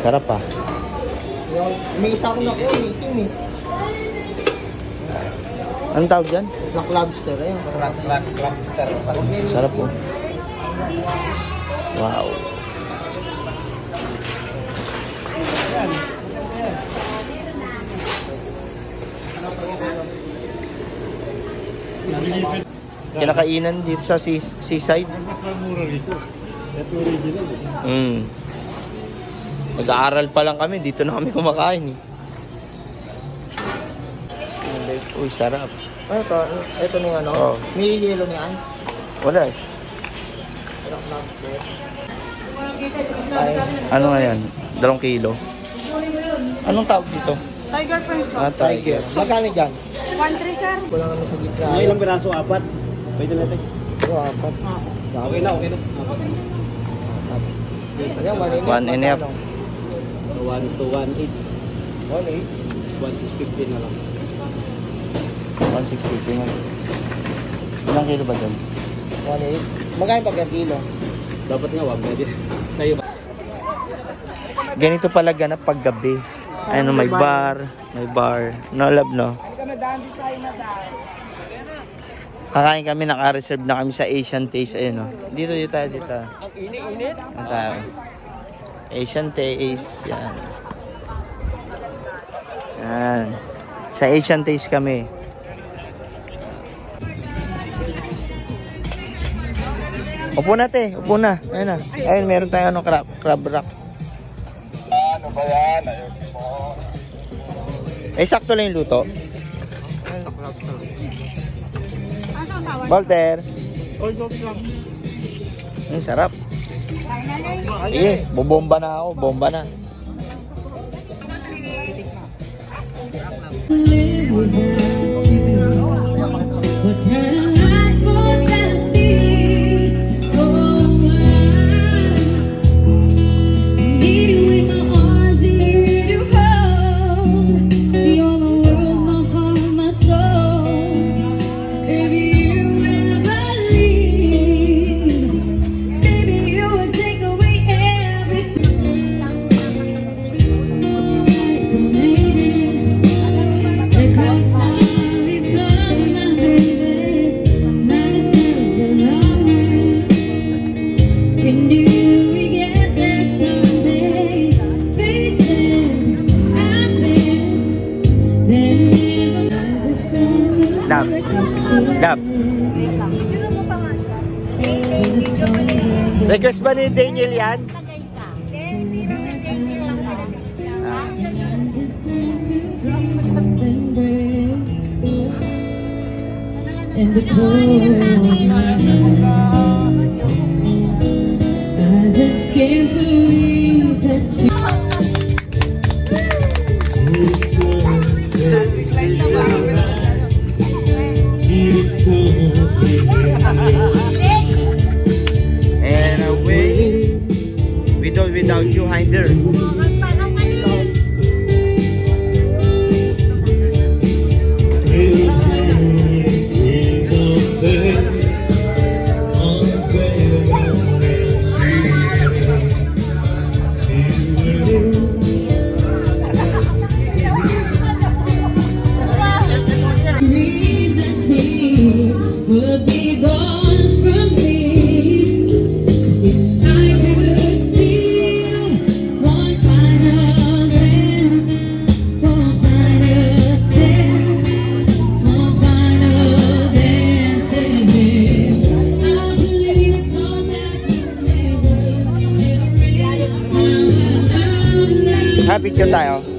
Sarap pa. May isa ko na ko, itim eh. Anong tawag dyan? Black lobster, ayun. Black lobster. Sarap po. Wow. Kinakainan dito sa seaside. Nag-aaral pa lang kami, dito na kami kumakain eh. Uy, sarap. Ito na yung ano? Oh. May yelo na yan? Wala eh. Ano nga yan? 2 kilo. Anong tawag dito? Tiger French po. Tiger. Magkano dyan? 1.3 sir. Wala naman sa gitna. Mga ilang piraso? 4? Pwede natin. Oo, 4. Okay na, okay na. One and a half. 1 to 1.8. 1.8? 1.650 na lang. 1,650 nga. Ilang kilo ba dyan? 1.8. Magkano pa kilo? Dapat nga, wag na din. Sa'yo ba? Ganito pala ganap pag gabi. Ano, may bar. May bar. No, love, no? Kakain kami, naka-reserve na kami sa Asian Taste. Ayun, no? Dito tayo, dito. Ang init-init? Ang tayo. Asian Taste. Yan. Yan. Sa Asian Taste kami. Upo na, te. Upo na. Ayun na. Ayun, meron tayo ano, crab wrap. Ano ba yan? Ayun mo. Eh, sakto lang yung luto. Walter. Sarap. Sige, bubomba na ako. Bomba na. Dab. Request ba ni Daniel yan? And the I just can't believe that you and away without you hinder. would be gone from me if I could steal one final glance, one final step, one final dance again. I believe so that you never Happy ka tayo.